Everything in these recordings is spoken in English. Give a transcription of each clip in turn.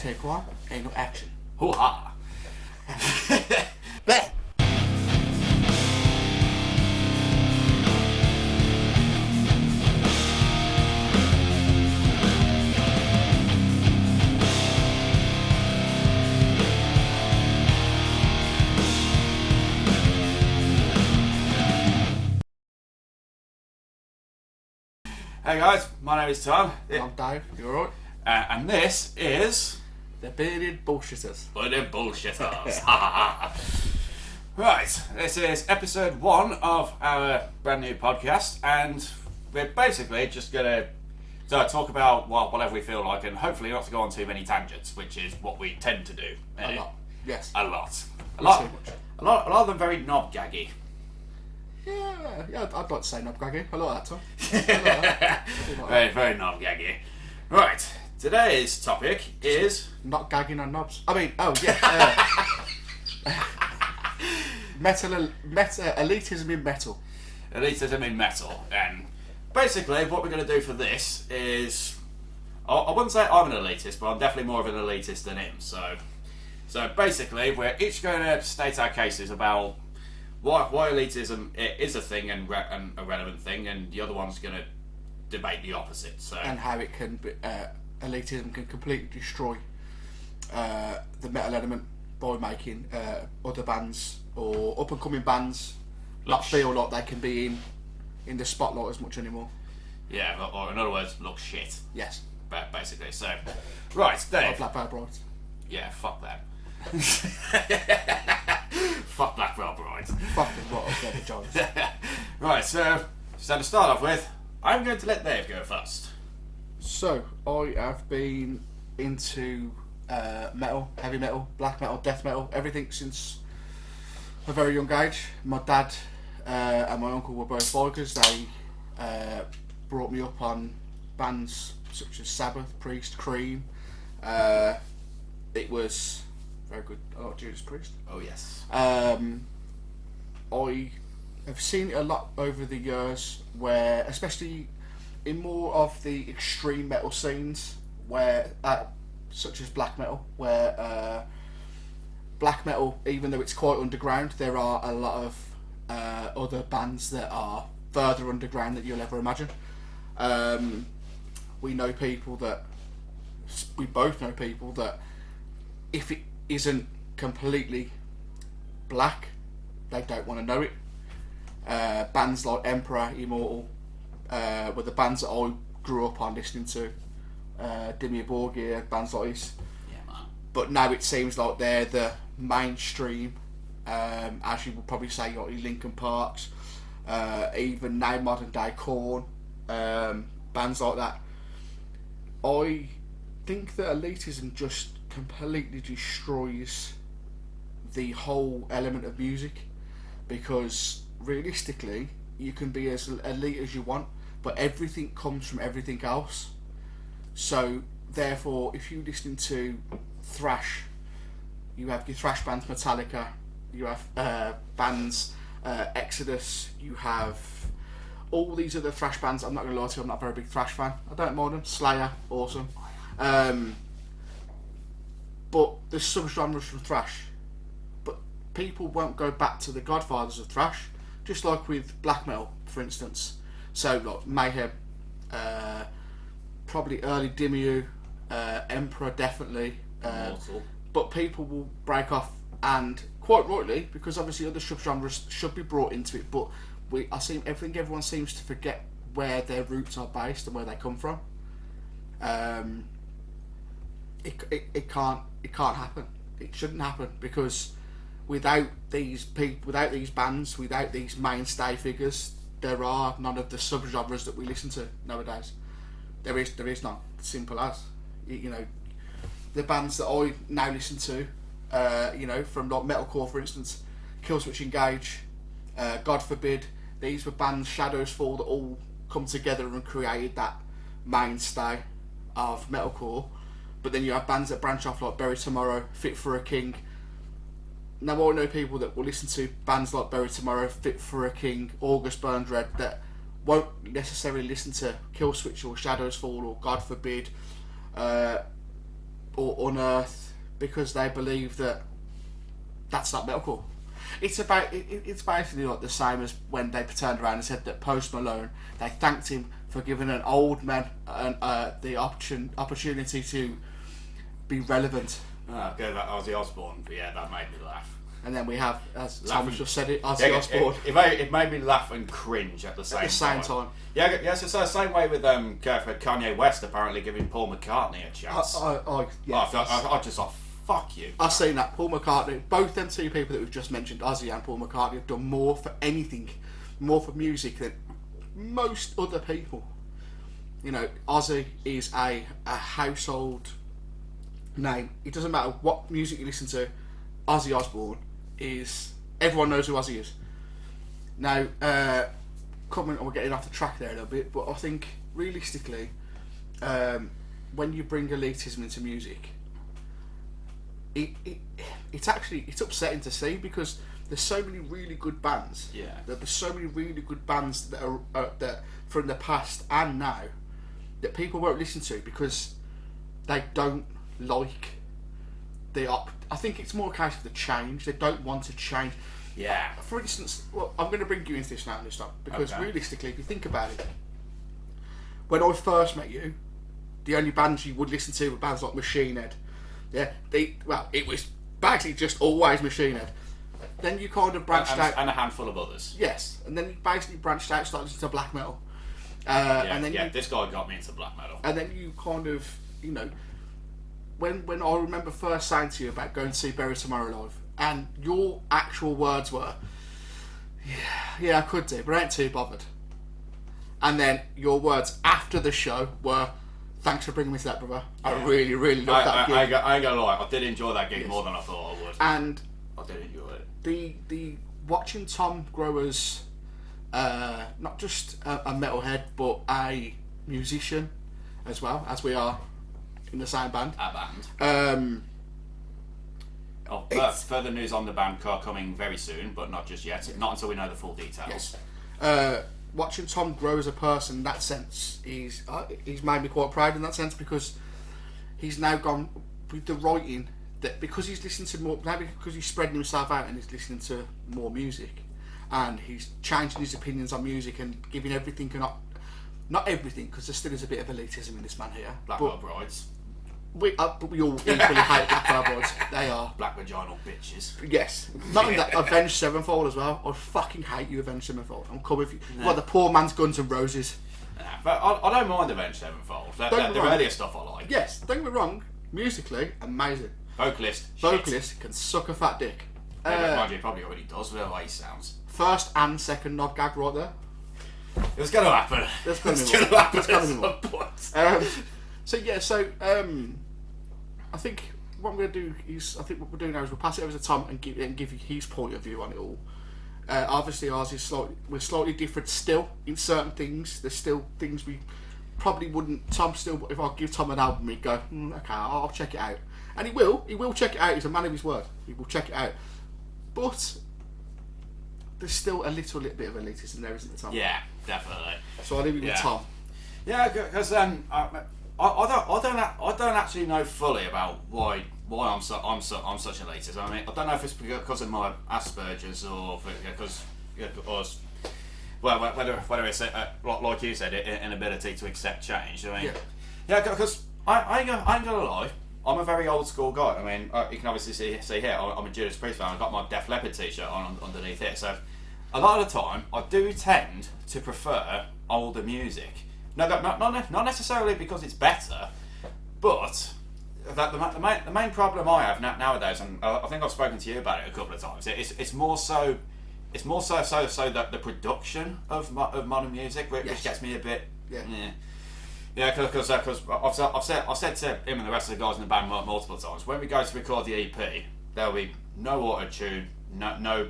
Take one, ain't no action. Hoo-ha! There! Hey guys, my name is Tom. I'm Dave, you alright? And this is... The Bearded Bullshitters. Bearded Bullshitters. Right, this is episode 1 of our brand new podcast, and we're basically just going to talk about whatever we feel like, and hopefully not to go on too many tangents, which is what we tend to do. A lot. Yes. A lot. Too much. A lot of them very knob-gaggy. Yeah, I'd like to say knob-gaggy. I like that, Tom. I like that. Very, very knob-gaggy. Right, today's topic is... Not gagging on knobs. I mean, elitism in metal. Elitism in metal. And basically what we're going to do for this is... I wouldn't say I'm an elitist, but I'm definitely more of an elitist than him. So basically we're each going to state our cases about why elitism is a thing and a relevant thing, and the other one's going to debate the opposite. So and how it can be, elitism can completely destroy the metal element by making other bands or up and coming bands not feel like they can be in the spotlight as much anymore. Yeah, or in other words, look shit. Yes. Basically. So, right, Dave. Black Veil Brides. Yeah, fuck that. Fuck Black Veil Brides. Fuck them, what up there, the Johns. Right, so to start off with, I'm going to let Dave go first. So, I have been into metal, heavy metal, black metal, death metal, everything since a very young age. My dad and my uncle were both bikers. They brought me up on bands such as Sabbath, Priest, Cream. It was very good. I like Judas Priest. Oh, yes. I have seen it a lot over the years where, especially in more of the extreme metal scenes, where such as black metal, where black metal, even though it's quite underground, there are a lot of other bands that are further underground than you'll ever imagine. We both know people that if it isn't completely black, they don't want to know it. Bands like Emperor, Immortal were the bands that I grew up on listening to. Dimmu Borgir, bands like this. Yeah, man. But now it seems like they're the mainstream, as you would probably say, like Linkin Parks, even now modern day Korn, bands like that. I think that elitism just completely destroys the whole element of music, because realistically you can be as elite as you want, but everything comes from everything else. So therefore, if you're listening to thrash, you have your thrash bands Metallica, you have bands Exodus, you have all these other thrash bands. I'm not going to lie to you, I'm not a very big thrash fan. I don't mind them. Slayer, awesome. But there's subgenres from thrash. But people won't go back to the godfathers of thrash, just like with black metal, for instance. So like Mayhem, probably early Dimmu, Emperor definitely. But people will break off, and quite rightly, because obviously other subgenres should be brought into it. But I think everyone seems to forget where their roots are based and where they come from. It can't happen. It shouldn't happen, because without these people, without these bands, without these mainstay figures, there are none of the subgenres that we listen to nowadays. There is none. Simple as. You know, the bands that I now listen to, from like metalcore, for instance, Killswitch Engage, God Forbid. These were bands, Shadows Fall, that all come together and created that mainstay of metalcore. But then you have bands that branch off like Bury Tomorrow, Fit for a King. Now I know people that will listen to bands like Bury Tomorrow, Fit for a King, August Burns Red, that won't necessarily listen to Killswitch or Shadows Fall or God Forbid. or unearth because they believe that that's not metalcore. It's basically like the same as when they turned around and said that Post Malone, they thanked him for giving an old man the opportunity to be relevant. Oh, good, that Ozzy Osbourne. Yeah, that made me laugh. And then we have, as Thomas just said it, Ozzy Osbourne. It made me laugh and cringe at the same time. Yeah, it's the same way with Kanye West apparently giving Paul McCartney a chance. I just thought, fuck you. I've seen that. Paul McCartney, both them two people that we've just mentioned, Ozzy and Paul McCartney, have done more for anything, more for music than most other people. You know, Ozzy is a household name. It doesn't matter what music you listen to, Ozzy Osbourne is... Everyone knows who Ozzy is. Now, we're getting off the track there a little bit, but I think, realistically, when you bring elitism into music, it's upsetting to see because there's so many really good bands. Yeah. There's so many really good bands that are that from the past and now that people won't listen to because they don't like I think it's more a case of the change. They don't want to change. Yeah. For instance, well, I'm going to bring you into this now and this time because realistically, if you think about it, when I first met you, the only bands you would listen to were bands like Machine Head. Yeah, it was basically just always Machine Head. Then you kind of branched out, and a handful of others. Yes, and then you basically branched out, started listening to black metal. This guy got me into black metal. And then you kind of, you know, when I remember first saying to you about going to see Bury Tomorrow live, and your actual words were, yeah, I could do, but I ain't too bothered. And then your words after the show were, thanks for bringing me to that, brother. Yeah. I really, really loved that gig. I ain't gonna lie, I did enjoy that gig more than I thought I would. And I did enjoy it. The watching Tom grow as not just a metalhead, but a musician as well, as we are in the same band. Further news on the band coming very soon, but not just yet. Not until we know the full details. Yes. Watching Tom grow as a person in that sense, he's made me quite proud in that sense because he's now gone with the writing that because he's listening to more, maybe because he's spreading himself out and he's listening to more music, and he's changing his opinions on music and giving everything and not everything because there still is a bit of elitism in this man here. Black Girl Brides. But we all equally hate Black Girl Brides. They are black vaginal bitches. Yes. Not only that, Avenged Sevenfold as well. I fucking hate you, Avenged Sevenfold. I'm coming for you. No. Well, the poor man's Guns N' Roses. Nah, but I don't mind Avenged Sevenfold. The earlier stuff I like. Yes, don't get me wrong. Musically, amazing. Vocalist can suck a fat dick. Mind you, probably already does with the way he sounds. First and second nod gag right there. It's going to happen. It's going to happen. I think what I'm going to do is, what we're doing now is we'll pass it over to Tom and give you his point of view on it all. Obviously ours is we're slightly different still in certain things. There's still things we probably wouldn't, if I give Tom an album, he'd go, okay, I'll check it out. And he will check it out. He's a man of his word. He will check it out. But there's still a little bit of elitism there, isn't there, Tom? Yeah, definitely. So I'll leave it with Tom. Yeah, because I don't actually know fully about why I'm such an elitist. I mean, I don't know if it's because of my Asperger's or because whether it's like you said, inability to accept change. I mean, because I ain't gonna lie. I'm a very old school guy. I mean, you can obviously see here, I'm a Judas Priest fan. I've got my Def Leppard t-shirt on underneath it. So a lot of the time, I do tend to prefer older music. No, not necessarily because it's better, but the main problem I have nowadays, and I think I've spoken to you about it a couple of times. It's more so that the production of modern music, which gets me a bit. Yeah, because I've said to him and the rest of the guys in the band multiple times, when we go to record the EP, there'll be no auto-tune, no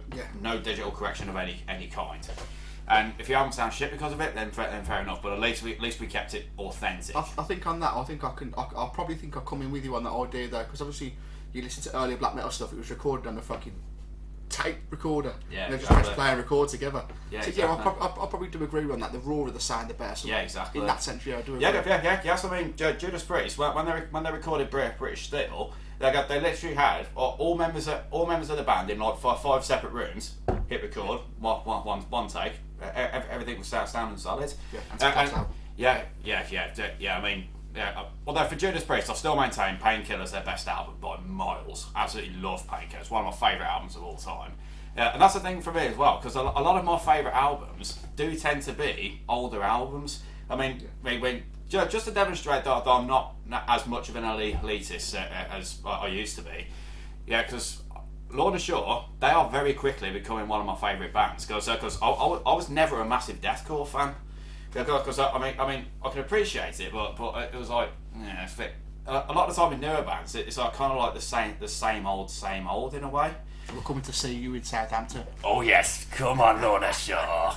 digital correction of any kind. And if your album sounds shit because of it, then fair enough. But at least we kept it authentic. I think on that, I'll probably think I'll come in with you on that idea though, because obviously you listen to earlier black metal stuff. It was recorded on a fucking tape recorder. Yeah, and they just exactly. press play and record together. Yeah, so exactly. I'll probably do agree on that. The rawer the sound, the better. So Yeah, exactly. In that sense, yeah, I do agree. Yeah. So I mean, Judas Priest, when they recorded British Steel, they literally had all members of the band in like five separate rooms. Hit record, one take. Everything was sounding solid. Yeah, I mean, although for Judas Priest, I still maintain Painkiller's their best album by miles. Absolutely love Painkiller. It's one of my favourite albums of all time. And that's the thing for me as well, because a lot of my favourite albums do tend to be older albums. I mean, just to demonstrate that I'm not as much of an elitist as I used to be. Yeah, because Lorna Shore, they are very quickly becoming one of my favourite bands. Because I was never a massive deathcore fan. Because I mean, I can appreciate it, but it was like, yeah, a lot of the time in newer bands, it's like kind of like the same old in a way. We're coming to see you in Southampton. Oh yes, come on, Lorna Shore.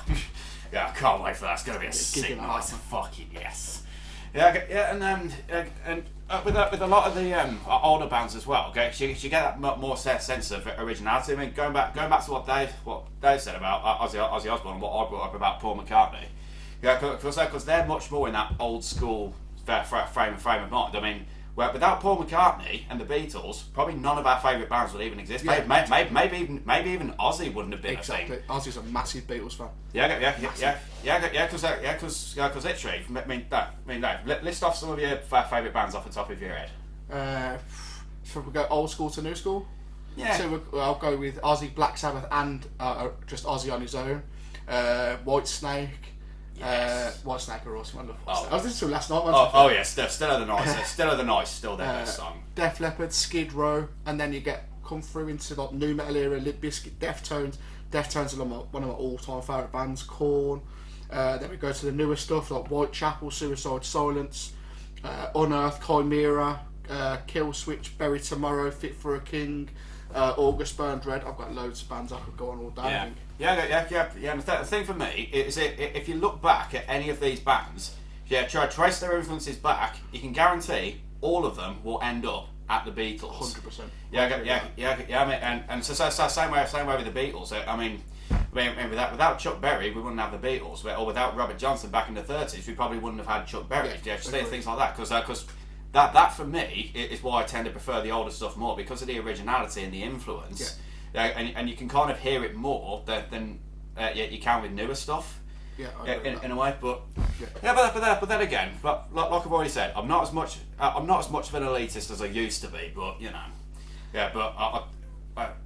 Yeah, I can't wait for that. It's going to be a sick night. Fucking yes. Yeah, and with a lot of the older bands as well, okay, you get that more sense of originality. I mean, going back to what Dave said about Ozzy Osbourne and what I brought up about Paul McCartney. Yeah, because they're much more in that old school frame of mind. I mean, without Paul McCartney and the Beatles, probably none of our favourite bands would even exist. Yeah, maybe even Ozzy wouldn't have been a thing. Ozzy's a massive Beatles fan. Because literally, list off some of your favourite bands off the top of your head. So we go old school to new school. Yeah. So I'll go with Ozzy, Black Sabbath, and just Ozzy on his own. White Snake. Yes. White Snake are awesome. I love White Snake. I was listening to last night. Oh yes, Still of the Night. Still of the Night, still their best song. Def Leppard, Skid Row, and then you come through into like new metal era, Limp Bizkit, Deftones. Deftones are one of my all-time favourite bands. Korn. Then we go to the newer stuff like Whitechapel, Suicide Silence, Unearth, Chimera, Kill Switch, Bury Tomorrow, Fit for a King, August Burn Dread. I've got loads of bands I could go on all day. Yeah. And the thing for me is, if you look back at any of these bands, try to trace their influences back, you can guarantee all of them will end up at the Beatles. 100%. And so same way with the Beatles. I mean, without Chuck Berry, we wouldn't have the Beatles. Or without Robert Johnson back in the 30s, we probably wouldn't have had Chuck Berry. Things like that. Because that for me is why I tend to prefer the older stuff more, because of the originality and the influence. And you can kind of hear it more than you can with newer stuff. In a way, but then again, like I've already said, I'm not as much of an elitist as I used to be. But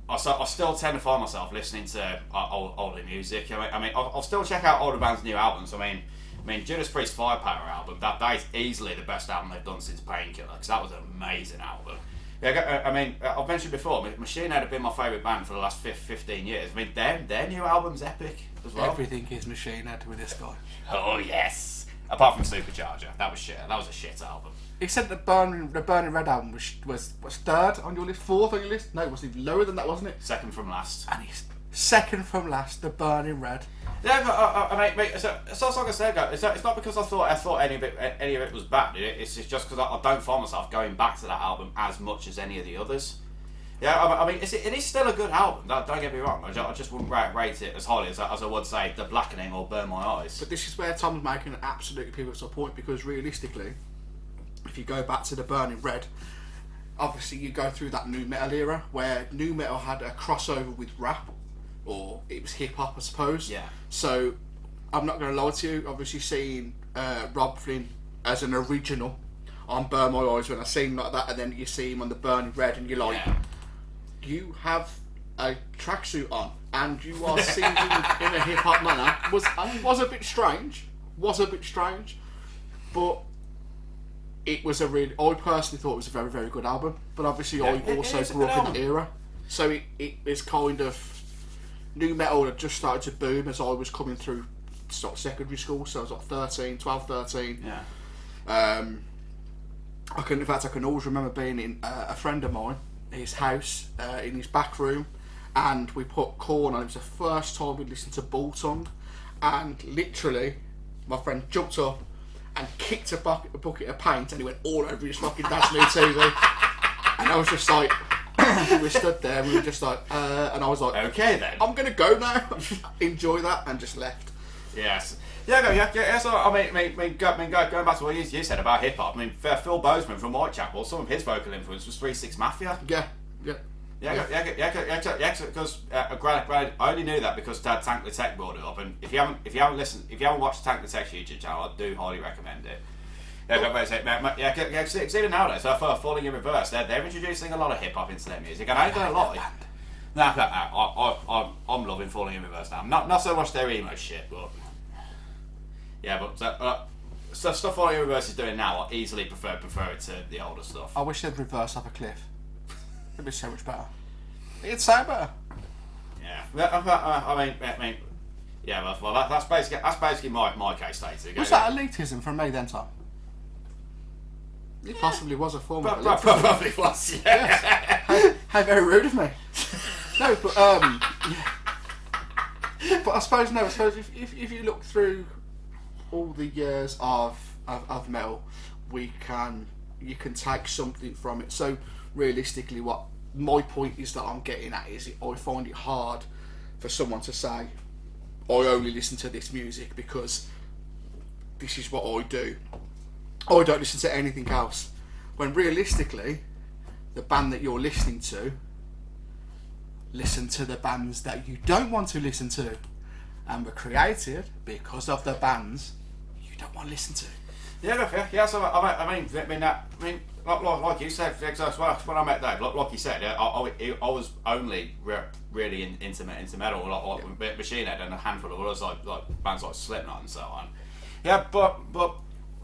I still tend to find myself listening to older music. I'll still check out older bands' new albums. I mean, Judas Priest's Firepower album, that is easily the best album they've done since Painkiller, because that was an amazing album. I've mentioned before, Machine Head have been my favourite band for the last 15 years. I mean, their new album's epic as well. Everything is Machine Head with this guy. Oh yes. Apart from Supercharger, that was shit. That was a shit album. Except the Burning Red album was third on your list, fourth on your list. No, it was even lower than that, wasn't it? Second from last. And he's second from last. The Burning Red. Yeah, mate. So like I said, it's not because I thought any of it was bad. It's just because I don't find myself going back to that album as much as any of the others. Yeah, it is still a good album. Don't get me wrong. I just wouldn't rate it as highly as I would say The Blackening or Burn My Eyes. But this is where Tom's making an absolutely pivotal point, because realistically, if you go back to the Burning Red, obviously you go through that new metal era where new metal had a crossover with rap, or it was hip hop, I suppose. Yeah. So I'm not going to lie to you. Obviously, seeing Rob Flynn as an original on Burn My Eyes, when I see him like that, and then you see him on the Burning Red, and you're like, you have a tracksuit on, and you are singing in a hip hop manner. Was a bit strange. But it was I personally thought it was a very, very good album. But obviously, I also grew up in the era, so it is kind of. New metal had just started to boom as I was coming through sort of secondary school, so I was like 12, 13. Yeah. I can always remember being in a friend of mine, his house, in his back room, and we put Korn on. It was the first time we listened to Bull Tongue, and literally, my friend jumped up and kicked a bucket of paint, and he went all over his fucking dad's new TV, and I was just like, we stood there, we were just like, and I was like, okay then. I'm gonna go now. Enjoy that, and just left. Yes. Yeah. So I mean, going back to what you said about hip hop. I mean, Phil Bozeman from Whitechapel, some of his vocal influence was 3 6 Mafia. Yeah. Because granted, I only knew that because Dad Tank the Tech brought it up, and if you haven't watched Tank the Tech's YouTube channel, I do highly recommend it. Even nowadays, Falling in Reverse, they're introducing a lot of hip hop into their music, and I ain't gonna lie. I'm loving Falling in Reverse now. Not so much their emo shit, but stuff Falling in Reverse is doing now, I easily prefer it to the older stuff. I wish they'd reverse off a cliff. It'd be so much better. It'd sound better. Yeah. I mean, yeah. Well, that's basically my case stated. Was that elitism from me then, Tom? It possibly was a form of elitism. Probably was. Yeah. Yes. How very rude of me. No, but but I suppose if you look through all the years of metal, you can take something from it. So realistically, what my point is that I'm getting at is I find it hard for someone to say I only listen to this music because this is what I do. I don't listen to anything else. When realistically, the band that you're listening to, listen to the bands that you don't want to listen to, and were created because of the bands you don't want to listen to. Yeah. So I mean, like you said, when I met Dave, like you said, I was only really into metal, like Machine Head and a handful of others, like bands like Slipknot and so on. Yeah, but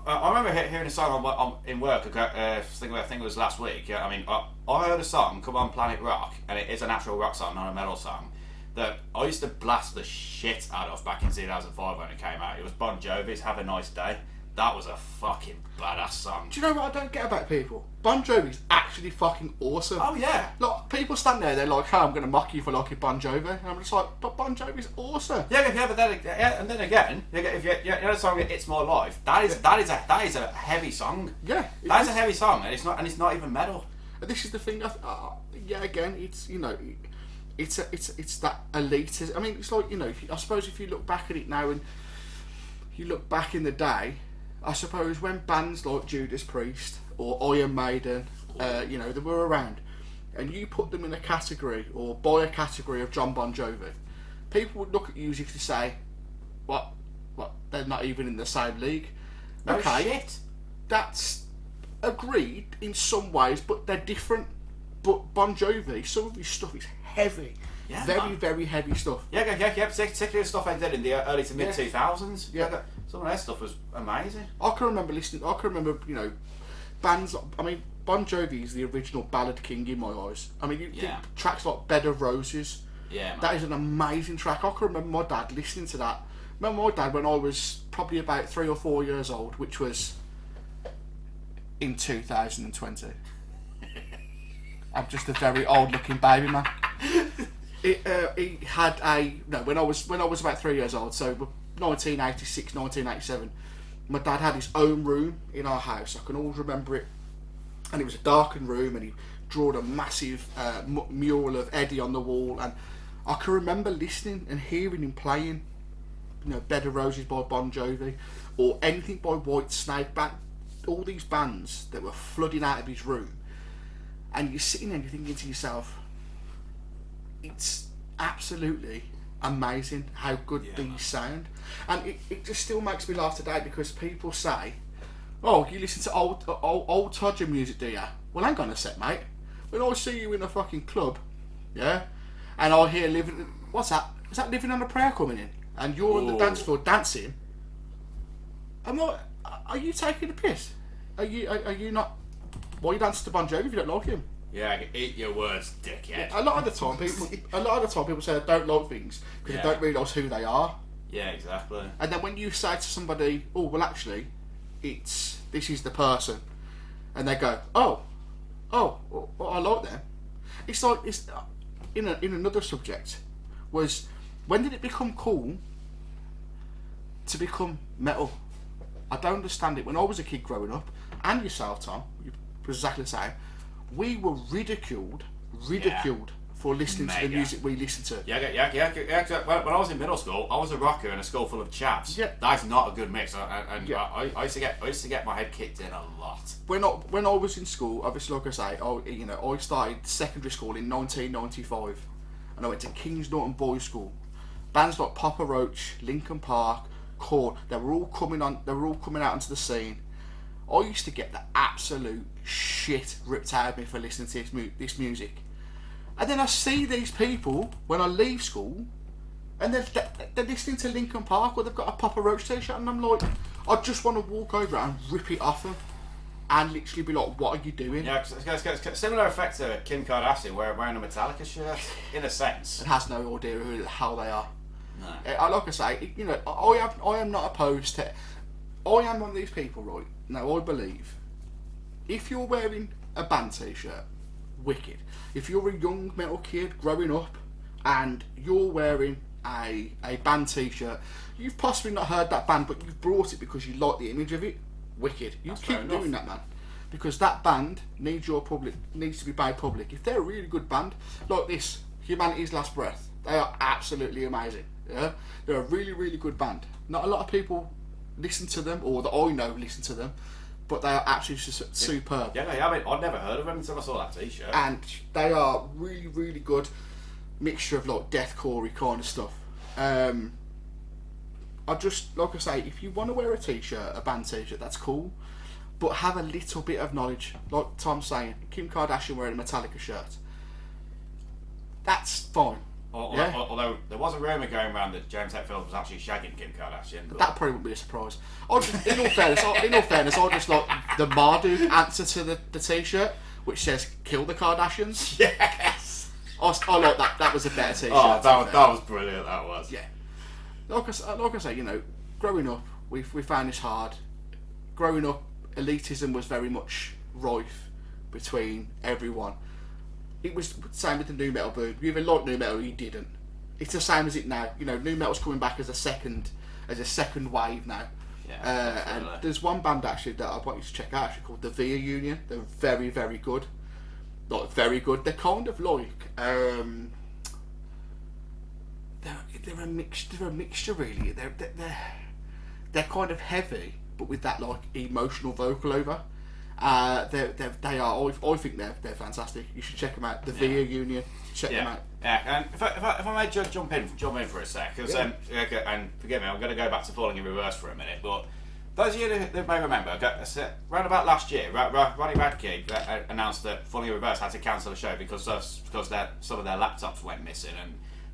I remember hearing a song in work. I think it was last week. Yeah, I mean, I heard a song, "Come On Planet Rock," and it is an actual rock song, not a metal song, that I used to blast the shit out of back in 2005 when it came out. It was Bon Jovi's "Have a Nice Day." That was a fucking badass song. Do you know what I don't get about people? Bon Jovi's actually fucking awesome. Oh yeah. Like, people stand there, they're like, "Hey, I'm going to mock you for liking Bon Jovi," and I'm just like, "But Bon Jovi's awesome." Yeah, but then again, if you know the song "It's My Life," that is a heavy song. Yeah, that is a heavy song, and it's not even metal. And this is the thing. Again, it's it's that elitism. I mean, it's like, I suppose if you look back at it now and you look back in the day, I suppose when bands like Judas Priest or Iron Maiden, they were around, and you put them in a category or by a category of John Bon Jovi, people would look at you as if to say, what, they're not even in the same league. No okay, shit. That's agreed in some ways, but they're different. But Bon Jovi, some of his stuff is heavy. Yeah, very heavy stuff. Yeah. Particularly the stuff they did in the early to mid 2000s. Yeah. Some of their stuff was amazing. I can remember bands. I mean, Bon Jovi is the original ballad king in my eyes. I mean, tracks like "Bed of Roses." Yeah, man. That is an amazing track. I can remember my dad listening to that. Remember my dad when I was probably about 3 or 4 years old, which was in 2020. I'm just a very old-looking baby man. He had when I was about 3 years old, so 1986, 1987, my dad had his own room in our house. I can always remember it, and it was a darkened room, and he drew a massive mural of Eddie on the wall, and I can remember listening and hearing him playing, "Bed of Roses" by Bon Jovi, or anything by Whitesnake, all these bands that were flooding out of his room, and you're sitting there and you're thinking to yourself, it's absolutely amazing how good these sound. And it just still makes me laugh today, because people say, "Oh, you listen to old Todger music, do you?" Well, hang on a sec, mate. When I see you in a fucking club, yeah, and I hear what's that? Is that "Living on a Prayer" coming in? And you're on the dance floor dancing. Are you taking a piss? Are you not? Why are you dancing to Bon Jovi if you don't like him? Yeah, eat your words, dickhead. A lot of the time, people say they don't like things because they don't realise who they are. Yeah, exactly. And then when you say to somebody, "Oh, well, actually, this is the person," and they go, "Oh, well, I like them." It's like in another subject was, when did it become cool to become metal? I don't understand it. When I was a kid growing up, and yourself, Tom, you were exactly the same. We were ridiculed ridiculed for listening to the Mega. music we listen to. Yeah. When I was in middle school, I was a rocker in a school full of chaps. Yeah. That's not a good mix. And Yeah. I used to get my head kicked in a lot. When I was in school, obviously, like I say, I started secondary school in 1995, and I went to Kings Norton Boys School. Bands like Papa Roach, Linkin Park, Korn, they were all coming out onto the scene. I used to get the absolute shit ripped out of me for listening to this music. And then I see these people when I leave school, and they're listening to Linkin Park, or they've got a Papa Roach t-shirt, and I'm like, I just want to walk over and rip it off them, and literally be like, what are you doing? Yeah, it's similar effect to Kim Kardashian wearing a Metallica shirt, in a sense. And has no idea who the hell they are. No. Like I say, I am not opposed to. I am one of these people, right? Now I believe if you're wearing a band t-shirt, wicked. If you're a young metal kid growing up and you're wearing a band t-shirt, you've possibly not heard that band, but you've brought it because you like the image of it, wicked. You keep doing that, man, because that band needs to be made public. If they're a really good band like this, Humanity's Last Breath, they are absolutely amazing. Yeah, they're a really, really good band. Not a lot of people listen to them, or that I know listen to them, but they are absolutely superb. Yeah, I mean, I'd never heard of them until I saw that t-shirt. And they are really, really good mixture of like deathcore kind of stuff. I just, like I say, if you want to wear a t-shirt, a band t-shirt, that's cool, but have a little bit of knowledge. Like Tom's saying, Kim Kardashian wearing a Metallica shirt, that's fine. Although there was a rumour going around that James Hetfield was actually shagging Kim Kardashian. That probably wouldn't be a surprise. In all fairness, I just like the Marduk answer to the t-shirt, which says "Kill the Kardashians." Yes. I like that. That was a better t-shirt. Oh, that was brilliant. That was. Yeah. Like I say, growing up, we found this hard. Growing up, elitism was very much rife between everyone. It was the same with the new metal boom. You either liked new metal or you didn't. It's the same as it now. New metal's coming back as a second wave now. Yeah, and there's one band actually that I want you to check out, actually, called the Via Union. They're very, very good. Like, very good. They're kind of like they're a mixture really. They're kind of heavy, but with that like emotional vocal over. They are. I think they're fantastic. You should check them out. The Via Union. Check them out. Yeah, and if I may jump in for a sec, because and forgive me, I'm going to go back to Falling in Reverse for a minute. But those of you that may remember, around about last year, Ronnie Radke announced that Falling in Reverse had to cancel the show because some of their laptops went missing,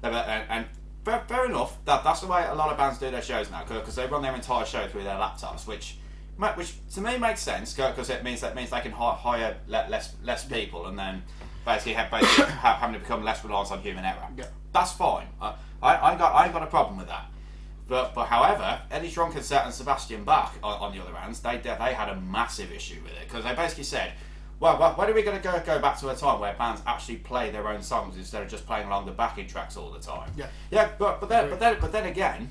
and fair enough. That's the way a lot of bands do their shows now, because they run their entire show through their laptops, which to me makes sense, because it means they can hire less people, and then basically having to become less reliant on human error. Yeah. That's fine. I ain't got a problem with that. But however, Eddie Drunken Set and Sebastian Bach, on the other hand, they had a massive issue with it, because they basically said, well, when are we going to go back to a time where bands actually play their own songs instead of just playing along the backing tracks all the time? Yeah. But then again,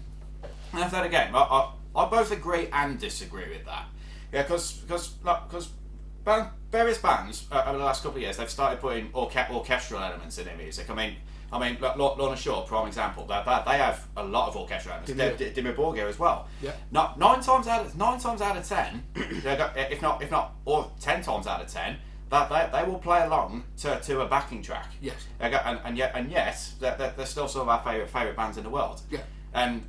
I both agree and disagree with that. Yeah, because various bands over the last couple of years, they've started putting orchestral elements in their music. I mean, Lorna Shore, prime example. They have a lot of orchestral elements. Dimmu Borgir as well. Yeah. Not 9 times out of 10, if not or 10 times out of 10, that they will play along to a backing track. Yes. And yes, they're still some of our favourite bands in the world. Yeah. And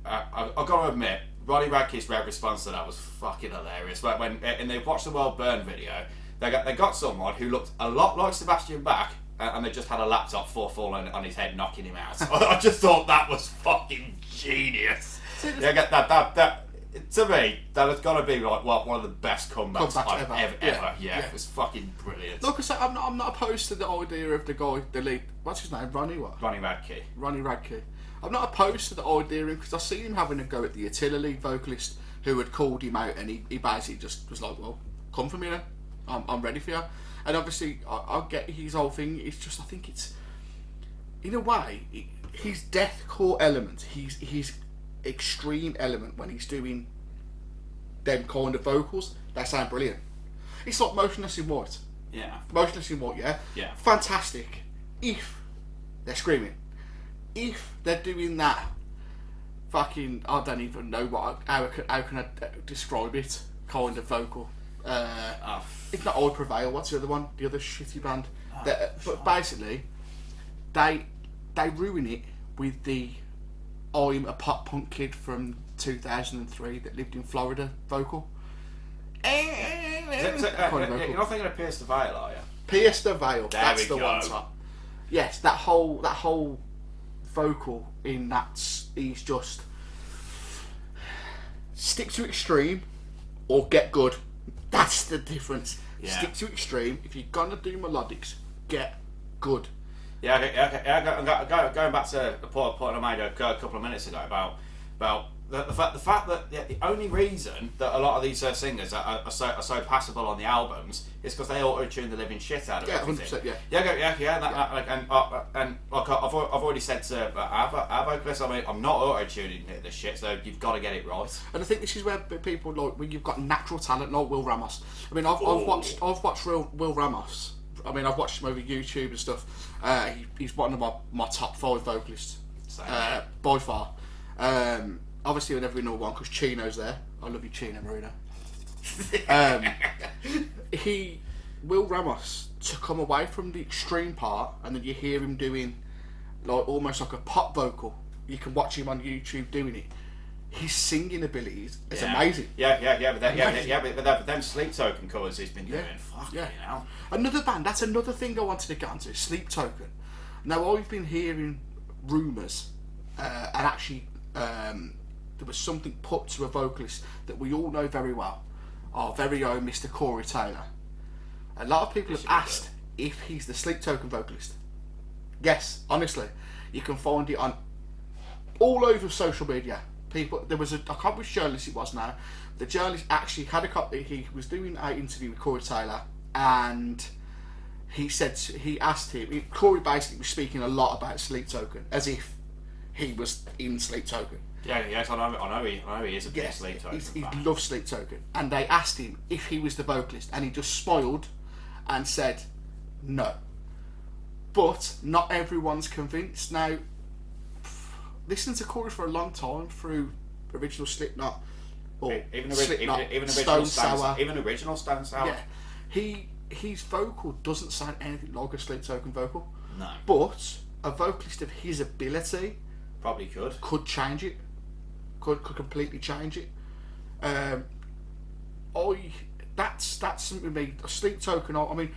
I've got to admit, Ronnie Radke's response to that was fucking hilarious. But when in the Watch the World Burn video, they got someone who looked a lot like Sebastian Bach, and they just had a laptop falling on his head, knocking him out. I just thought that was fucking genius. That to me, that has got to be like one of the best comebacks I've ever. Yeah, it was fucking brilliant. Look, I say, I'm not opposed to the idea of the guy, the lead. What's his name? Ronnie Radke. Ronnie Radke. I'm not opposed to the idea of him, because I see him having a go at the Attila lead vocalist who had called him out, and he basically just was like, well, come for me then. I'm ready for you. And obviously, I get his whole thing. It's just, I think it's, in a way, his deathcore element, his extreme element when he's doing them kind of vocals, they sound brilliant. It's like Motionless in White. Yeah. Motionless in white, yeah? Yeah. Fantastic. If they're screaming. If they're doing that fucking, I don't even know how can I describe it, kind of vocal. If not I Prevail, what's the other one? The other shitty band. But basically, they ruin it with the I'm a pop punk kid from 2003 that lived in Florida vocal. You're not thinking of Pierce the Veil, are you? Pierce the Veil. There That's we the go. one. Top. Yes, that whole vocal in that is just stick to extreme or get good. That's the difference. Yeah. Stick to extreme. If you're gonna do melodics, get good. Yeah, going back to the point I made a couple of minutes ago about the fact that the only reason that a lot of these singers are so passable on the albums is because they auto-tune the living shit out of everything. 100%, And like I've already said to our vocalists, I mean, I'm not auto-tuning this shit, so you've got to get it right. And I think this is where people like when you've got natural talent like Will Ramos. I mean, I've watched Will Ramos. I mean, I've watched him over YouTube and stuff. He's one of my top 5 vocalists by far. Obviously, whenever we know one, because Chino's there. I love you, Chino Marino. Will Ramos, to come away from the extreme part, and then you hear him doing like almost like a pop vocal. You can watch him on YouTube doing it. His singing abilities is amazing. But them Sleep Token covers he's been doing. Fucking hell. Another band. That's another thing I wanted to get onto. Sleep Token. Now I've been hearing rumours, and actually. There was something put to a vocalist that we all know very well, our very own Mr. Corey Taylor. A lot of people have asked if he's the Sleep Token vocalist. Yes, honestly, you can find it on all over social media. There was I can't remember which journalist it was now. The journalist actually had he was doing an interview with Corey Taylor, and he asked him. Corey basically was speaking a lot about Sleep Token as if he was in Sleep Token. Yes, I know he is a big Sleep Token he loves Sleep Token. And they asked him if he was the vocalist, and he just smiled and said no. But not everyone's convinced. Now, listening to Corey for a long time through original Slipknot, or even Slipknot, original Stone Sour, even original Stone Sour. Yeah, his vocal doesn't sound anything like a Sleep Token vocal. No. But a vocalist of his ability probably could change it. Could completely change it. That's something with me. A Sleep Token. I mean,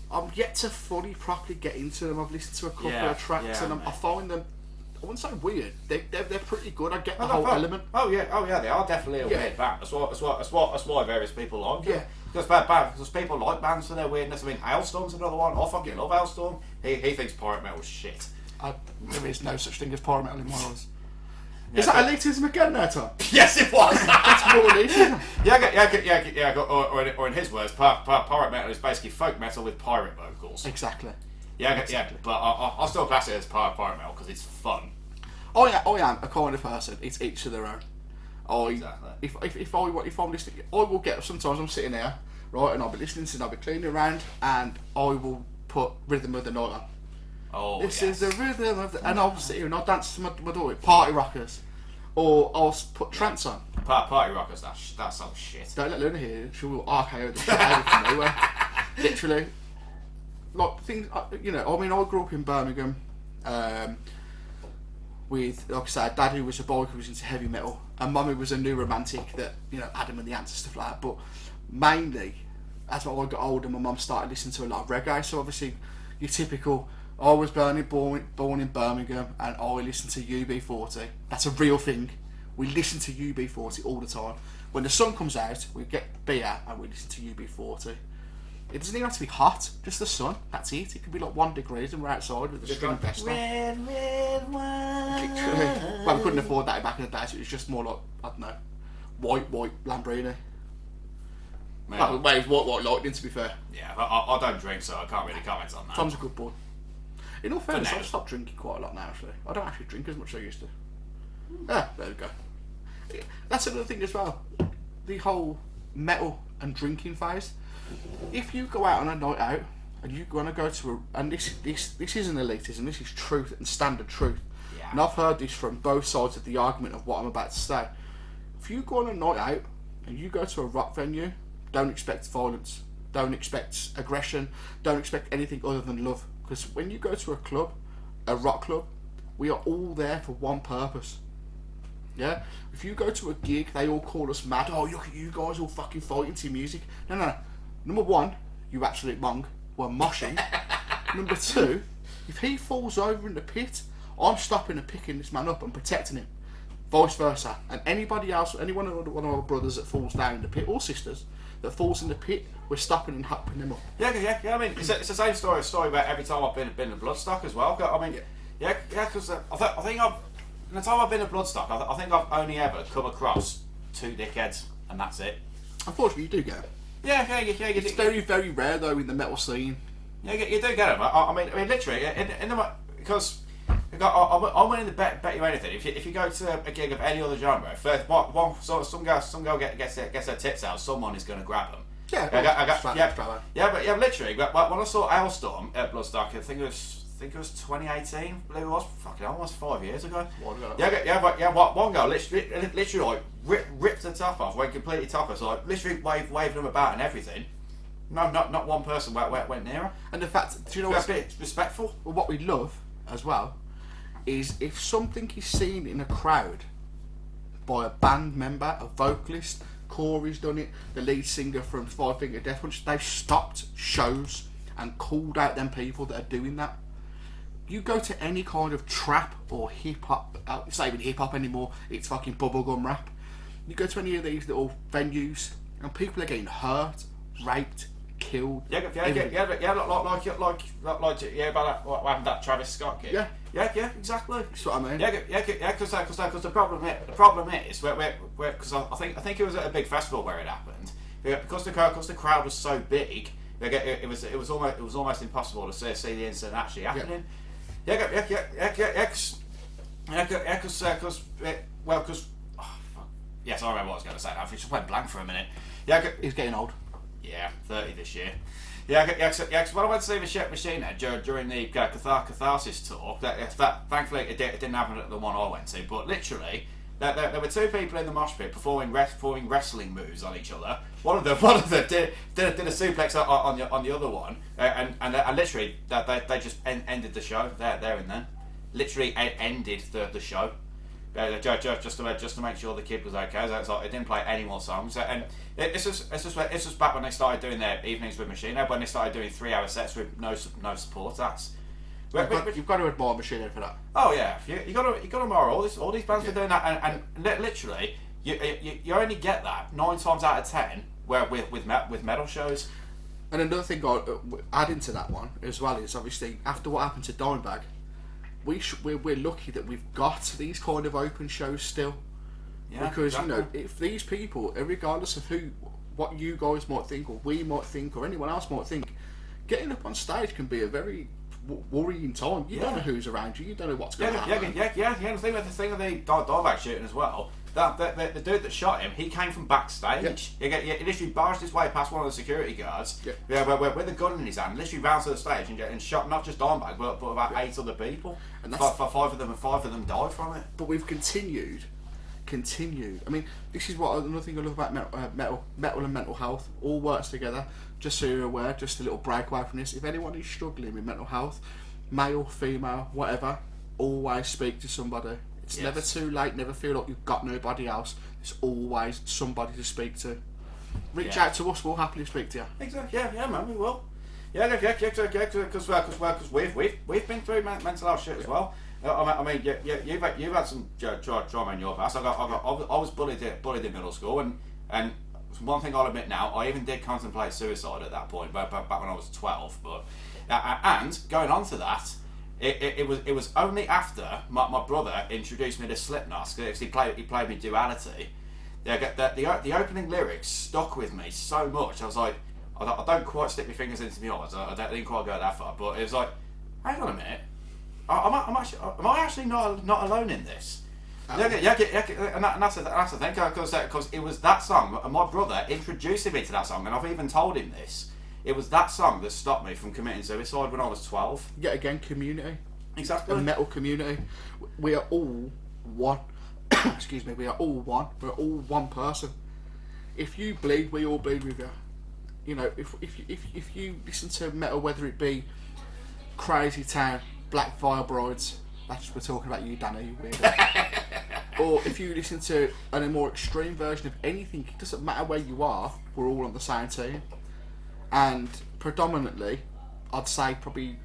I'm yet to fully properly get into them. I've listened to a couple of tracks, and I find them. I wouldn't say weird. They're pretty good. I get the whole element. Oh yeah, they are definitely a weird band. That's why various people like them. Because people like bands for their weirdness. I mean, Hailstorm's another one. I fucking love Hailstorm. He thinks pirate metal's shit. There is no such thing as pirate metal in my eyes. Is that elitism again there, Tom? Yes, it was. That's more elitism. Or in his words, pirate metal is basically folk metal with pirate vocals. Exactly. Yeah. But I still class it as pirate metal because it's fun. I am a kind of person. It's each to their own. Exactly. If I'm listening, I will get. Sometimes I'm sitting there, right, and I'll be listening to, and I'll be cleaning around, and I will put Rhythm of the Night on. Oh, this is the rhythm of the... And I'll sit here and I'll dance to my daughter. Party Rockers. Or I'll put trance on. Party Rockers, that's some shit. Don't let Luna hear. She will RKO the shit out of me nowhere. Literally. Like, things... You know, I mean, I grew up in Birmingham with, like I said, Dad who was a boy who was into heavy metal, and Mummy was a new romantic that, you know, Adam and the Ants and stuff like that. But mainly, as I got older, my mum started listening to a lot of reggae. So obviously, your typical... I was born in Birmingham, and I listened to UB40. That's a real thing. We listen to UB40 all the time. When the sun comes out, we get beer and we listen to UB40. It doesn't even have to be hot, just the sun. That's it. It could be like 1 degree and we're outside with a string vest on. Red wine. Well, we couldn't afford that back in the day, so it was just more like, I don't know, white Lamborghini. Well, it was white lightning, to be fair. Yeah, but I don't drink, so I can't really comment on that. Tom's a good boy. In all fairness, I've stopped drinking quite a lot now, actually. I don't actually drink as much as I used to. There we go. That's another thing as well. The whole metal and drinking phase. If you go out on a night out and you want to go to and this isn't elitism, this is truth and standard truth. Yeah. And I've heard this from both sides of the argument of what I'm about to say. If you go on a night out and you go to a rock venue, don't expect violence, don't expect aggression, don't expect anything other than love. Because when you go to a club, a rock club, we are all there for one purpose. Yeah? If you go to a gig, they all call us mad. Oh, look at you guys all fucking fighting to music. No. Number one, you absolute mong, we're moshing. Number two, if he falls over in the pit, I'm stopping and picking this man up and protecting him. Vice versa. And anybody else, one of our brothers that falls down in the pit, or sisters, that falls in the pit, we're stopping and helping them up. Yeah. I mean, it's the same story about every time I've been in Bloodstock as well. I mean, because I think in the time I've been in Bloodstock, I think I've only ever come across 2 dickheads, and that's it. Unfortunately, you do get them. Yeah. It's very, very rare though in the metal scene. Yeah, you do get them. I mean, literally, because I'm willing to bet you anything. If you go to a gig of any other genre, first some girl gets her tits out, someone is going to grab them. But literally. But when I saw Ailstorm at Bloodstock, I think it was 2018. I believe it was. Fucking almost 5 years ago. One girl literally like ripped her top off, went completely topless, like literally waving them about and everything. No, not one person went near her. And the fact, do you know what's respectful? Well, what we love as well is if something is seen in a crowd by a band member, a vocalist, Corey's done it, the lead singer from Five Finger Death Punch, they've stopped shows and called out them people that are doing that. You go to any kind of trap or hip hop, it's not even hip hop anymore, it's fucking bubblegum rap. You go to any of these little venues and people are getting hurt, raped, killed. Like what happened that Travis Scott gig. Yeah, exactly. That's what I mean. Because the problem is because I think it was at a big festival where it happened. Because the crowd was so big, it was almost impossible to see the incident actually happening. Because yes, I remember what I was going to say. I just went blank for a minute. He's getting old. Yeah, 30 this year. Because when I went to see Machine Head during the Catharsis tour, that thankfully it didn't happen at the one I went to, but literally, there were 2 people in the mosh pit performing wrestling moves on each other. One of them did a suplex on the other one, and literally, they just ended the show there and then. Literally ended the show. Just to make sure the kid was okay. So it's like it didn't play any more songs, and it's just back when they started doing their evenings with Machine Head, when they started doing 3-hour sets with no support acts. You've got to admire Machine Head for that. Oh yeah, you got to admire all these bands for doing that, and literally you only get that 9 times out of 10 with metal shows. And another thing I'll add into that one as well is obviously after what happened to Dimebag, we're lucky that we've got these kind of open shows still. Yeah, because exactly. If these people, regardless of what you guys might think or we might think or anyone else might think, getting up on stage can be a very worrying time. You don't know who's around you. You don't know what's going to happen. The thing with the Dimebag shooting as well. The dude that shot him, he came from backstage. He literally barged his way past one of the security guards. With a gun in his hand, literally round to the stage and shot not just Dimebag, but about 8 other people. And that's five of them died from it. But we've continued. I mean, this is what another thing I love about metal and mental health. All works together. Just so you're aware, just a little breakaway from this. If anyone is struggling with mental health, male, female, whatever, always speak to somebody. It's never too late. Never feel like you've got nobody else. There's always somebody to speak to. Reach out to us. We'll happily speak to you. Exactly. Yeah, man, we will. Because we've been through mental health shit as well. I mean, you've had some trauma in your past. I was bullied in middle school, and one thing I'll admit now, I even did contemplate suicide at that point, back when I was 12. But and going on to that, it was only after my brother introduced me to Slipknot, because he played me Duality. The opening lyrics stuck with me so much. I was like, I don't quite stick my fingers into my eyes. I didn't quite go that far, but it was like, hang on a minute. Am I actually not alone in this? And that's the thing, because it was that song, and my brother introduced me to that song, and I've even told him this. It was that song that stopped me from committing suicide when I was 12. Yet again, community. Exactly. A metal community. We are all one. Excuse me. We are all one. We're all one person. If you bleed, we all bleed with you. You know, if you listen to metal, whether it be Crazy Town, Black Vibroids, that's we're talking about you, Danny, you weirdo. Or if you listen to a more extreme version of anything, it doesn't matter where you are, we're all on the same team. And predominantly, I'd say I'd probably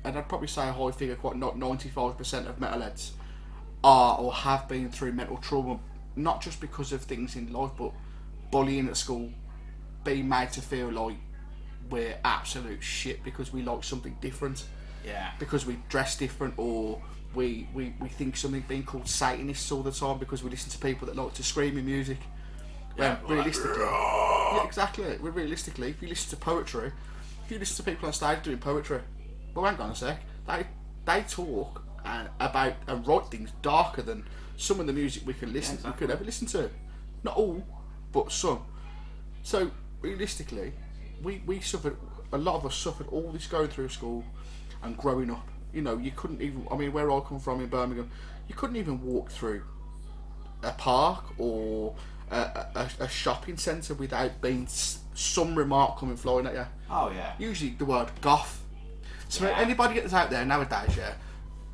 say a high figure, quite not 95% of metalheads are or have been through mental trauma, not just because of things in life, but bullying at school, being made to feel like we're absolute shit because we like something different. Yeah. Because we dress different, or we think something, being called Satanists all the time because we listen to people that like to scream in music. Yeah, Realistically, yeah, exactly. Realistically, if you listen to poetry, if you listen to people on stage doing poetry, well, hang on a sec, they talk about and write things darker than some of the music we could ever listen to. Not all, but some. So realistically, we suffered. A lot of us suffered all this going through school and growing up. You know, you couldn't even. I mean, where I come from in Birmingham, you couldn't even walk through a park or a shopping centre without being some remark coming flying at you. Oh yeah. Usually the word goth. So anybody that's out there nowadays, yeah,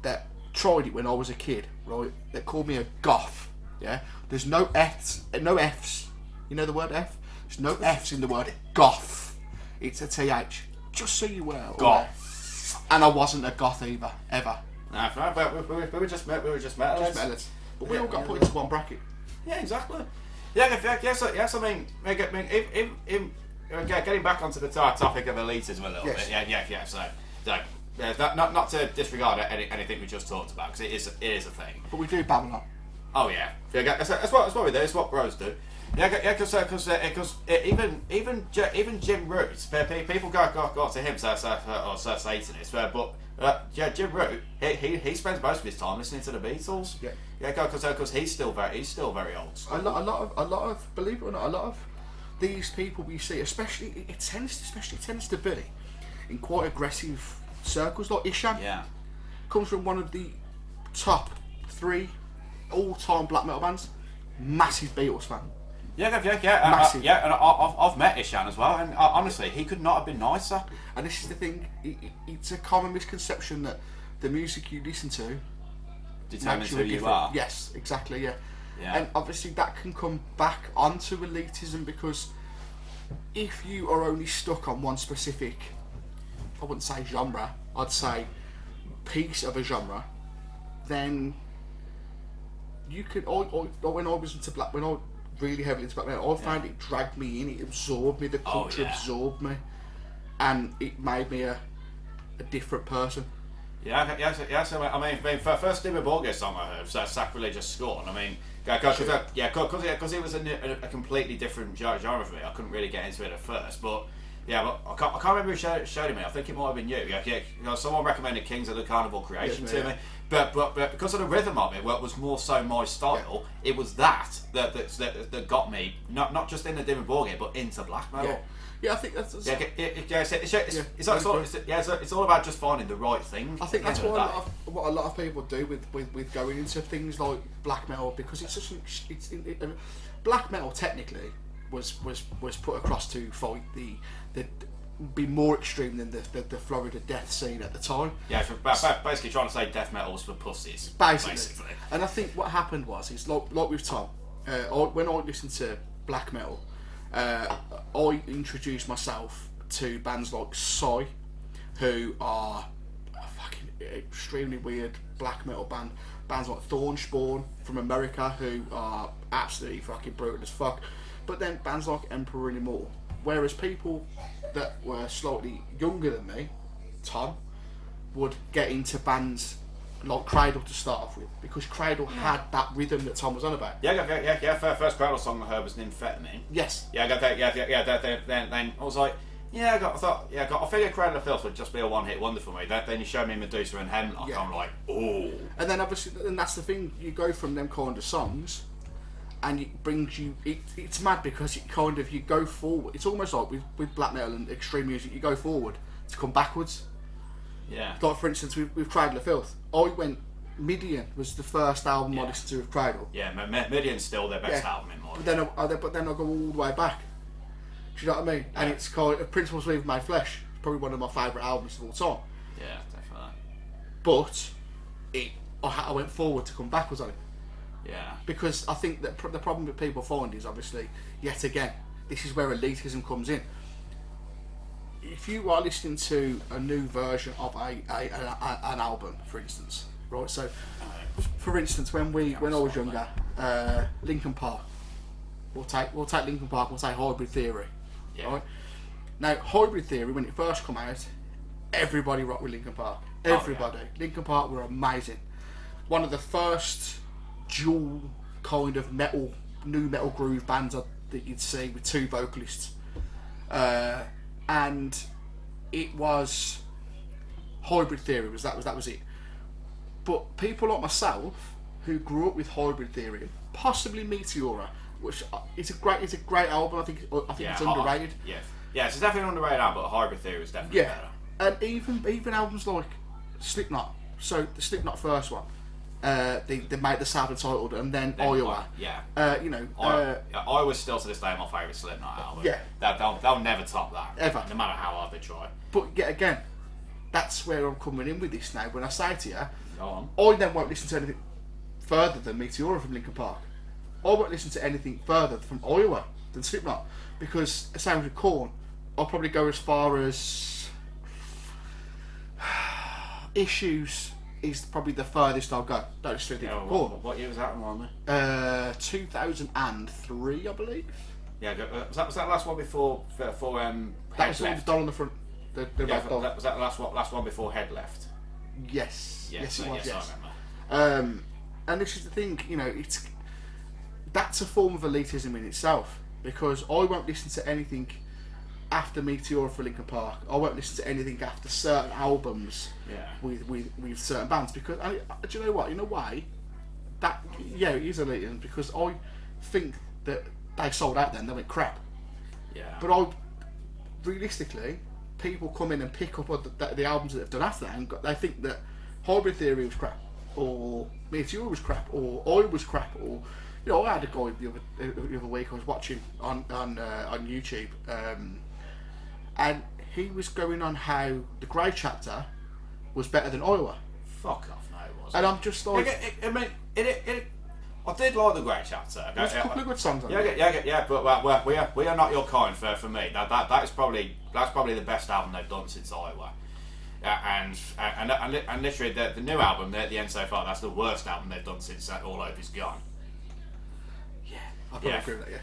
that tried it when I was a kid, right? That called me a goth. Yeah. There's no F's. No F's. You know the word F? There's no F's in the word goth. It's a TH. Just so you were. Goth. And I wasn't a goth either, ever. No, but we were just metalheads. Just metalheads. But we all got put into one bracket. Yeah, exactly. Yes. I mean, getting back onto the topic of elitism a little bit. Yeah. So not to disregard anything we just talked about, because it is a thing. But we do babble on. Oh yeah. That's what we do. It's what bros do. Because even Jim Root, people go to him or Satanist, but Jim Root, he spends most of his time listening to the Beatles. Because he's still very old school. A lot of believe it or not, a lot of these people we see, especially it tends to be in quite aggressive circles, like Ishan. Yeah, comes from one of the top 3 all-time black metal bands. Massive Beatles fan. Massive. And I've met Ishan as well, and honestly, he could not have been nicer. And this is the thing, it's a common misconception that the music you listen to determines who you are. Yes, exactly, yeah. And obviously that can come back onto elitism, because if you are only stuck on one specific, I wouldn't say genre, I'd say piece of a genre, then you could, when I was into when I really heavily into black metal, I found it dragged me in, it absorbed me, the culture absorbed me, and it made me a different person. So I mean, for first David Borges song I heard, so Sacrilegious Scorn. I mean, because it was a completely different genre for me. I couldn't really get into it at first, but I can't remember who showed it me. I think it might have been you. Someone recommended Kings of the Carnival Creation to me. But because of the rhythm of it, was more so my style, it was that got me not just into David Borges, but into black metal. Yeah, I think that's it's all about just finding the right thing. I think that's what a lot of people do with going into things like black metal, because it's such black metal technically was put across to fight the be more extreme than the Florida death scene at the time. Yeah, basically trying to say death metal was for pussies. Basically. And I think what happened was, it's like with Tom, when I listened to black metal, I introduced myself to bands like Psy, who are a fucking extremely weird black metal band. Bands like Thornspawn from America, who are absolutely fucking brutal as fuck. But then bands like Emperor and Immortal. Whereas people that were slightly younger than me, Tom, would get into bands like Cradle to start off with, because Cradle had that rhythm that Tom was on about. Yeah. First Cradle song I heard was Nymphetamine. Yes. Then I was like, Yeah, I figured Cradle of Filth would just be a one-hit wonder for me. Then you show me Medusa and Hemlock, Yeah. I'm like, oh. And then obviously, and that's the thing, you go from them kind of songs, and it brings you. It's mad because it kind of, you go forward. It's almost like with black metal and extreme music, you go forward to come backwards. Yeah. Like for instance, with Cradle of Filth, I went. Midian was the first album I listened to with Cradle. Yeah, Midian's still their best album in my opinion. But then I go all the way back. Do you know what I mean? Yeah. And it's called Principles Leave My Flesh. It's probably one of my favourite albums of all time. Yeah, definitely. But I went forward to come backwards on it. Yeah. Because I think that the problem that people find is obviously, yet again, this is where elitism comes in. If you are listening to a new version of an album, for instance, right? So, for instance, when I was younger, Linkin Park. We'll take Linkin Park. We'll say Hybrid Theory. Yeah. Right? Now, Hybrid Theory, when it first came out, everybody rocked with Linkin Park. Everybody. Oh, yeah. Linkin Park were amazing. One of the first dual kind of new metal groove bands that you'd see with two vocalists, and it was Hybrid Theory. That was it. But people like myself who grew up with Hybrid Theory, possibly Meteora, which is a great album. I think it's underrated. Yeah, it's definitely an underrated album, but Hybrid Theory is definitely better. And even albums like Slipknot. So the Slipknot first one, they made the self-titled, and then Iowa. Yeah. Iowa's still to this day my favourite Slipknot album. Yeah. They'll never top that. Ever. No matter how hard they try. But yet again, that's where I'm coming in with this now. When I say to you, go on. I then won't listen to anything further than Meteora from Linkin Park. I won't listen to anything further from Iowa than Slipknot, because same with Korn, I'll probably go as far as Issues is probably the furthest I'll go. Don't listen to anything from Korn. What year was that one, 2003, I believe. Yeah, was that the last one before that was all the doll on the front. The red doll. Was that the last one before Head left? Yes. Yes, it was. Yes. I remember. And this is the thing, that's a form of elitism in itself, because I won't listen to anything after Meteora for Linkin Park. I won't listen to anything after certain albums with certain bands, because do you know what? In a way, it is elitism, because I think that they sold out then, they went crap. Yeah. But realistically, people come in and pick up the albums that they've done after that, and they think that Hybrid Theory was crap, or Meteora was crap, or I was crap, or I had a guy the other week I was watching on YouTube, and he was going on how the Grey Chapter was better than Iowa. Fuck off, no, it wasn't. And I'm just like, I did like the Grey Chapter. There's a couple of good songs on it. But we are not your kind for me. That's probably the best album they've done since Iowa. And literally the new album, The End So Far, that's the worst album they've done since All Hope Is Gone. I probably agree with that,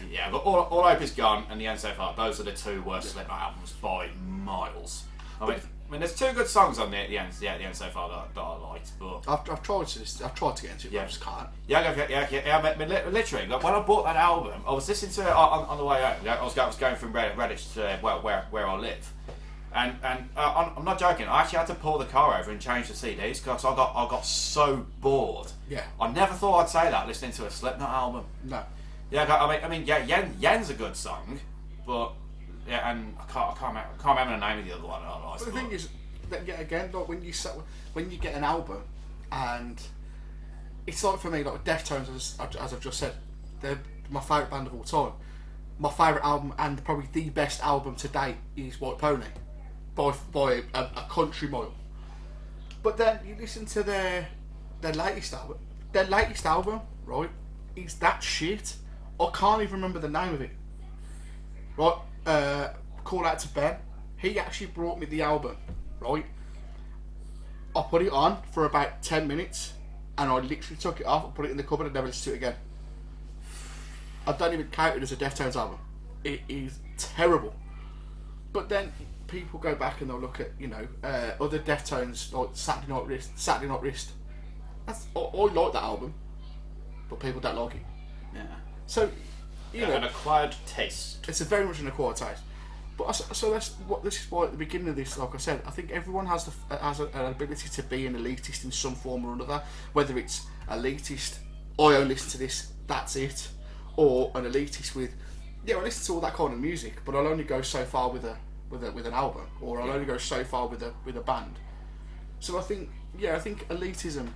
yeah. But All Hope Is Gone and The End So Far, those are the two worst Slipknot albums by miles. I mean, there's two good songs on the end so far that I liked, but I've tried to get into it, but I just can't. I mean, literally, like, when I bought that album, I was listening to it on the way home. I was going from Redditch to where I live, and I'm not joking. I actually had to pull the car over and change the CDs because I got so bored. Yeah. I never thought I'd say that listening to a Slipknot album. No. Yeah, I mean, Yen's a good song, but. Yeah, and I can't remember the name of the other one. But the thing is, that again, like when you get an album, and it's like for me, like Deftones, as I've just said, they're my favourite band of all time. My favourite album, and probably the best album to date, is White Pony, by a country mile. But then you listen to their latest album. Their latest album, right, is that shit. I can't even remember the name of it. Right. Call out to Ben. He actually brought me the album, right? I put it on for about 10 minutes and I literally took it off and put it in the cupboard and never listened to it again. I don't even count it as a Deftones album. It is terrible. But then people go back and they'll look at, other Deftones, like Saturday Night Wrist. I like that album, but people don't like it. Yeah. So, an acquired taste. It's very much an acquired taste. But so this is why at the beginning of this, like I said, I think everyone has an ability to be an elitist in some form or another. Whether it's elitist, I only listen to this, that's it, or an elitist with, I listen to all that kind of music, but I'll only go so far with an album, or I'll only go so far with a band. So I think elitism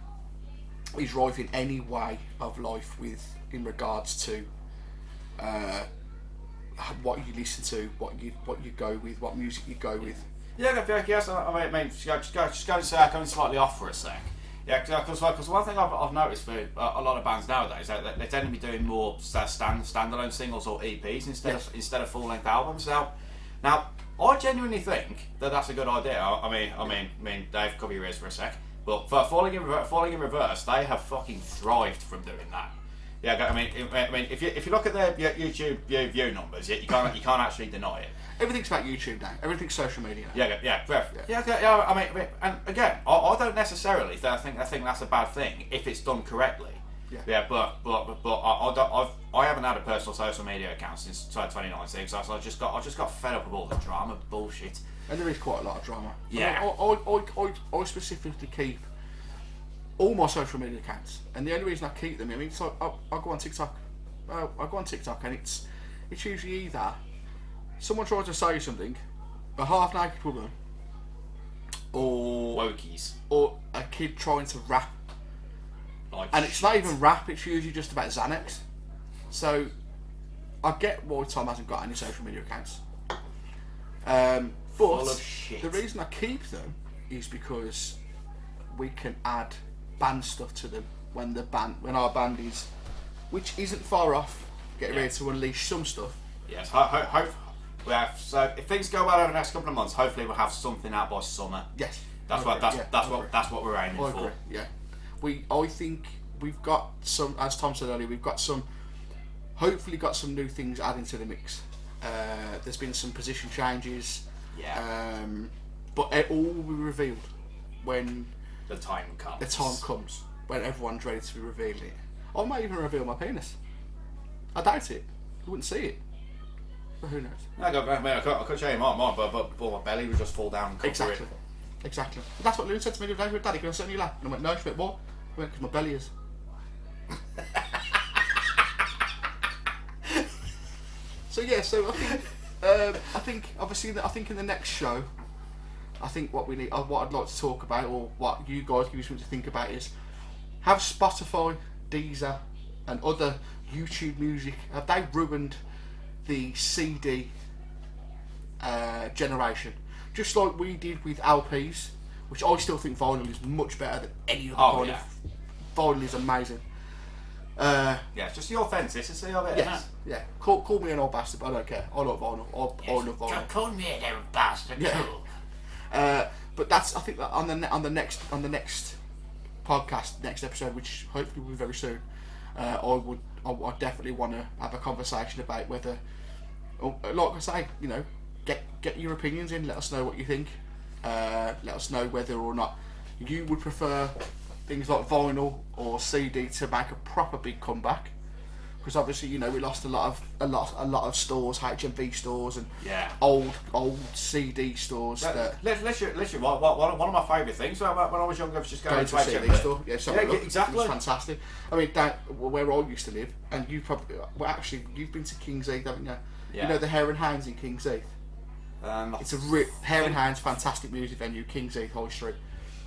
is right in any way of life in regards to what you listen to, what you go with, what music you go with. Yes. I mean, just going slightly off for a sec. Yeah, because one thing I've noticed for a lot of bands nowadays, they tend to be doing more standalone singles or EPs instead of full-length albums. Now, I genuinely think that's a good idea. I mean, Dave, cover your ears for a sec. But for Falling in Reverse, they have fucking thrived from doing that. Yeah, I mean, if you look at their YouTube view numbers, you can't actually deny it. Everything's about YouTube now. Everything's social media now. Yeah. I mean, and again, I don't necessarily think that's a bad thing if it's done correctly. Yeah, but I haven't had a personal social media account since 2019, so I just got fed up with all the drama bullshit. And there is quite a lot of drama. Yeah. I specifically keep all my social media accounts, and the only reason I keep them, I mean, it's like I go on TikTok. I go on TikTok, and it's usually either someone tries to say something, a half-naked woman, or wokies, or a kid trying to rap. And it's not even rap, it's usually just about Xanax. So I get why Tom hasn't got any social media accounts. But the reason I keep them is because we can add band stuff to them when our band is, which isn't far off, getting ready to unleash some stuff. Yes, so if things go well over the next couple of months, hopefully we'll have something out by summer. Yes, that's what we're aiming for. Agree. Yeah, I think we've got some, as Tom said earlier, hopefully got some new things adding to the mix. There's been some position changes. Yeah. But it all will be revealed when the time comes. The time comes when everyone's ready to be revealing it. I might even reveal my penis. I doubt it. You wouldn't see it. But who knows? I could show you mine, but my belly would just fall down and cover it. Exactly. But that's what Loon said to me the other day. Daddy, can I sit on your lap? And I went, no, she went, what? I went, because my belly is. So I think obviously in the next show, I think what I'd like to talk about, or what you guys give me something to think about, is have Spotify, Deezer, and other YouTube music, have they ruined the CD generation? Just like we did with LPs, which I still think vinyl is much better than any other kind of. Vinyl is amazing. It's just the authenticity of it, isn't it? Yeah. Call me an old bastard, but I don't care. I like vinyl. I love vinyl. Call me an old bastard. Yeah. But I think that on the next podcast, next episode, which hopefully will be very soon, I definitely want to have a conversation about whether, like I say, get your opinions in. Let us know what you think. Let us know whether or not you would prefer things like vinyl or CD to make a proper big comeback, because obviously we lost a lot of stores, HMV stores, and old CD stores. Literally, one of my favourite things when I was younger was just going to a CD store. Exactly. It was fantastic. I mean, where I used to live, and you've been to King's Heath, haven't you? Yeah. You know the Hare and Hounds in King's Heath. It's a Hare and Hounds, fantastic music venue, King's Heath High Street.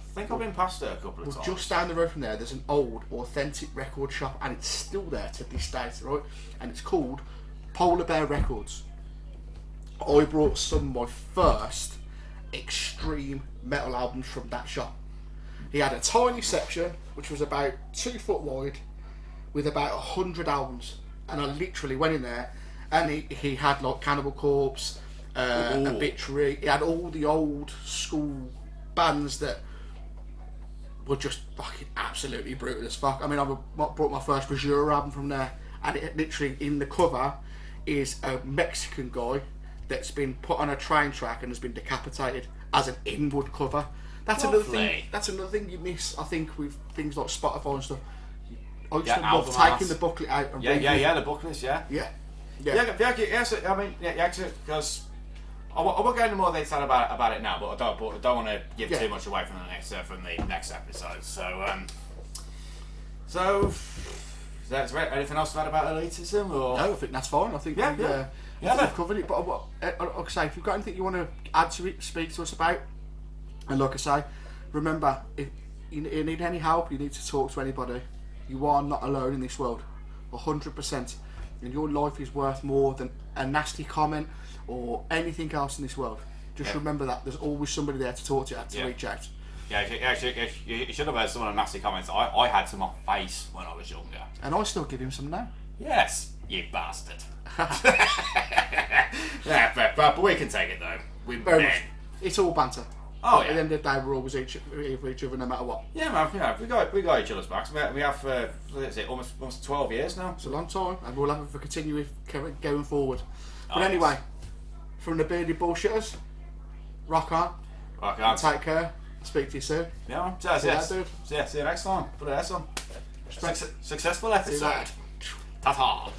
I think I've been past it a couple of times. Just down the road from there, there's an old, authentic record shop, and it's still there to this day, right? And it's called Polar Bear Records. I brought some of my first extreme metal albums from that shop. He had a tiny section, which was about 2 foot wide, with about 100 albums. And I literally went in there, and he had like Cannibal Corpse, Obituary. He had all the old school bands that were just fucking absolutely brutal as fuck. I mean, I brought my first Bajura album from there, and it literally in the cover is a Mexican guy that's been put on a train track and has been decapitated as an inward cover. That's another thing you miss, I think, with things like Spotify and stuff. I used to love taking the booklet out and reading. The booklets, yeah. Yeah. Yes, I mean, because I won't go into more detail about it now, but I don't want to give too much away from the next episode. So is that anything else to add about elitism? Or? No, I think that's fine. I think we've covered it. But like I say, if you've got anything you want to add to it, speak to us about. And like I say, remember, if you need any help, you need to talk to anybody. You are not alone in this world, 100%. And your life is worth more than a nasty comment or anything else in this world. Just remember that there's always somebody there to talk to you, to reach out. Yeah, you should have heard some of the nasty comments I had to my face when I was younger. And I still give him some now. Yes, you bastard. Yeah, but we can take it though. Very much. It's all banter. Oh, At the end of the day, we're always each other no matter what. Yeah, man. Yeah, we got each other's backs. We have for almost 12 years now. It's a long time, and we'll have it for continue going forward. But anyway, from the bearded bullshitters, rock on. Rock on. Take care. Speak to you soon. Yeah, man. See you next time. Put it on. Successful episode. Ta-ta.